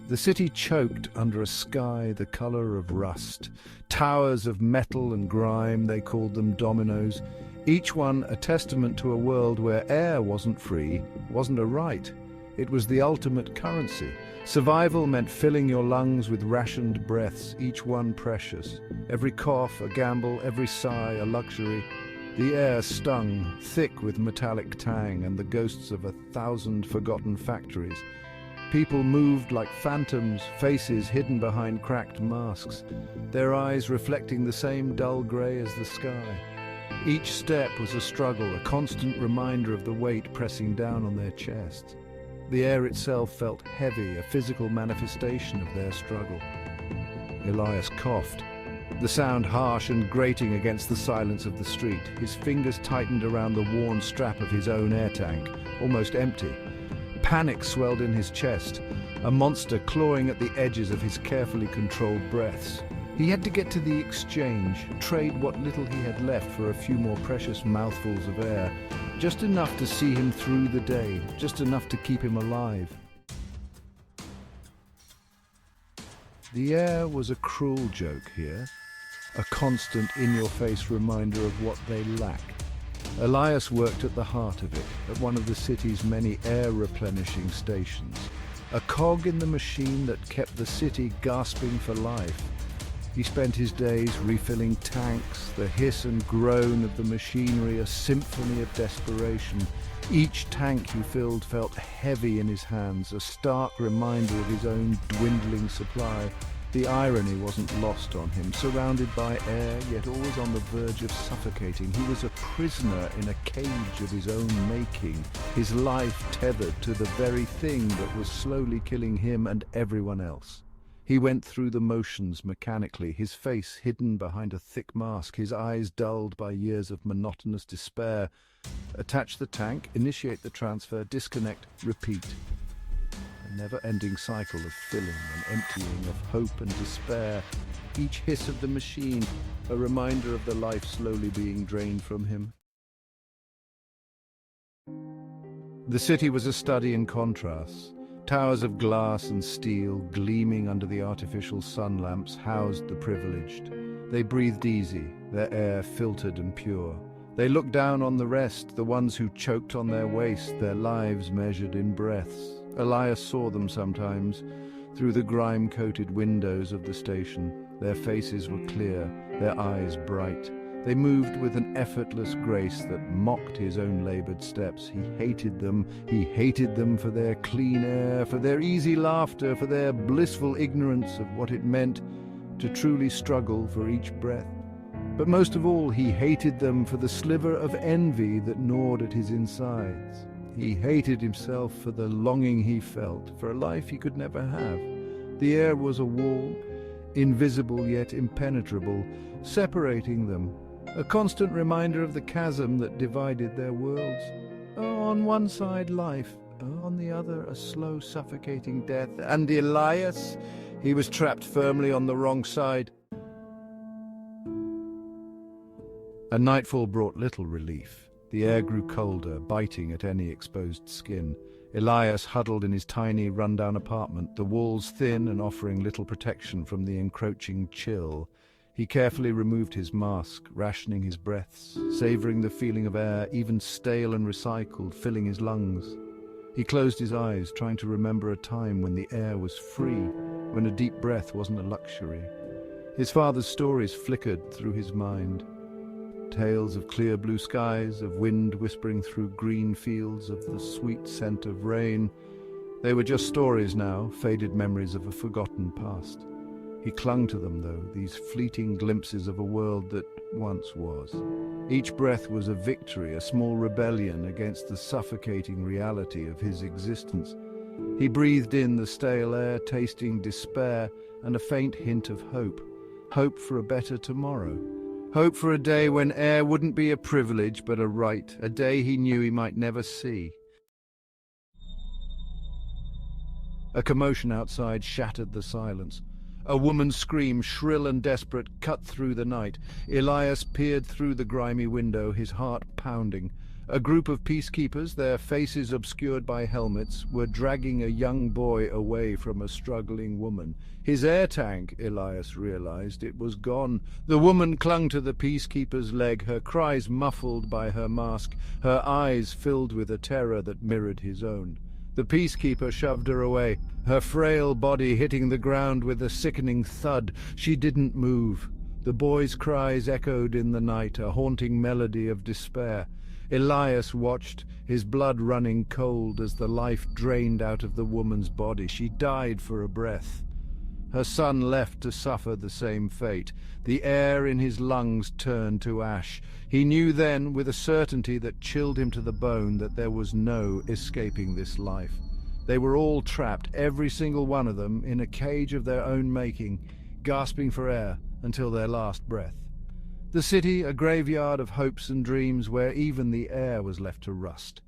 The city choked under a sky the color of rust. Towers of metal and grime, they called them dominoes, each one a testament to a world where air wasn't free, wasn't a right. It was the ultimate currency. Survival meant filling your lungs with rationed breaths, each one precious. Every cough, a gamble, every sigh, a luxury. The air stung, thick with metallic tang and the ghosts of 1,000 forgotten factories. People moved like phantoms, faces hidden behind cracked masks, their eyes reflecting the same dull grey as the sky. Each step was a struggle, a constant reminder of the weight pressing down on their chests. The air itself felt heavy, a physical manifestation of their struggle. Elias coughed, the sound harsh and grating against the silence of the street. His fingers tightened around the worn strap of his own air tank, almost empty. Panic swelled in his chest, a monster clawing at the edges of his carefully controlled breaths. He had to get to the exchange, trade what little he had left for a few more precious mouthfuls of air. Just enough to see him through the day, just enough to keep him alive. The air was a cruel joke here, a constant in-your-face reminder of what they lacked. Elias worked at the heart of it, at one of the city's many air-replenishing stations, a cog in the machine that kept the city gasping for life. He spent his days refilling tanks, the hiss and groan of the machinery, a symphony of desperation. Each tank he filled felt heavy in his hands, a stark reminder of his own dwindling supply. The irony wasn't lost on him. Surrounded by air, yet always on the verge of suffocating, he was a prisoner in a cage of his own making, his life tethered to the very thing that was slowly killing him and everyone else. He went through the motions mechanically, his face hidden behind a thick mask, his eyes dulled by years of monotonous despair. Attach the tank, initiate the transfer, disconnect, repeat. A never-ending cycle of filling and emptying, of hope and despair. Each hiss of the machine, a reminder of the life slowly being drained from him. The city was a study in contrasts. Towers of glass and steel, gleaming under the artificial sun lamps, housed the privileged. They breathed easy, their air filtered and pure. They looked down on the rest, the ones who choked on their waste, their lives measured in breaths. Elias saw them sometimes, through the grime-coated windows of the station. Their faces were clear, their eyes bright. They moved with an effortless grace that mocked his own labored steps. He hated them for their clean air, for their easy laughter, for their blissful ignorance of what it meant to truly struggle for each breath. But most of all, he hated them for the sliver of envy that gnawed at his insides. He hated himself for the longing he felt, for a life he could never have. The air was a wall, invisible yet impenetrable, separating them. A constant reminder of the chasm that divided their worlds. On one side, life. On the other, a slow, suffocating death. And Elias, he was trapped firmly on the wrong side. A nightfall brought little relief. The air grew colder, biting at any exposed skin. Elias huddled in his tiny, run-down apartment, the walls thin and offering little protection from the encroaching chill. He carefully removed his mask, rationing his breaths, savoring the feeling of air, even stale and recycled, filling his lungs. He closed his eyes, trying to remember a time when the air was free, when a deep breath wasn't a luxury. His father's stories flickered through his mind. Tales of clear blue skies, of wind whispering through green fields, of the sweet scent of rain. They were just stories now, faded memories of a forgotten past. He clung to them, though, these fleeting glimpses of a world that once was. Each breath was a victory, a small rebellion against the suffocating reality of his existence. He breathed in the stale air, tasting despair and a faint hint of hope. Hope for a better tomorrow. Hope for a day when air wouldn't be a privilege but a right, a day he knew he might never see. A commotion outside shattered the silence. A woman's scream, shrill and desperate, cut through the night. Elias peered through the grimy window, his heart pounding. A group of peacekeepers, their faces obscured by helmets, were dragging a young boy away from a struggling woman. His air tank, Elias realized. It was gone. The woman clung to the peacekeeper's leg, her cries muffled by her mask, her eyes filled with a terror that mirrored his own. The peacekeeper shoved her away, her frail body hitting the ground with a sickening thud. She didn't move. The boy's cries echoed in the night, a haunting melody of despair. Elias watched, his blood running cold as the life drained out of the woman's body. She died for a breath. Her son left to suffer the same fate. The air in his lungs turned to ash. He knew then, with a certainty that chilled him to the bone, that there was no escaping this life. They were all trapped, every single one of them, in a cage of their own making, gasping for air until their last breath. The city, a graveyard of hopes and dreams where even the air was left to rust.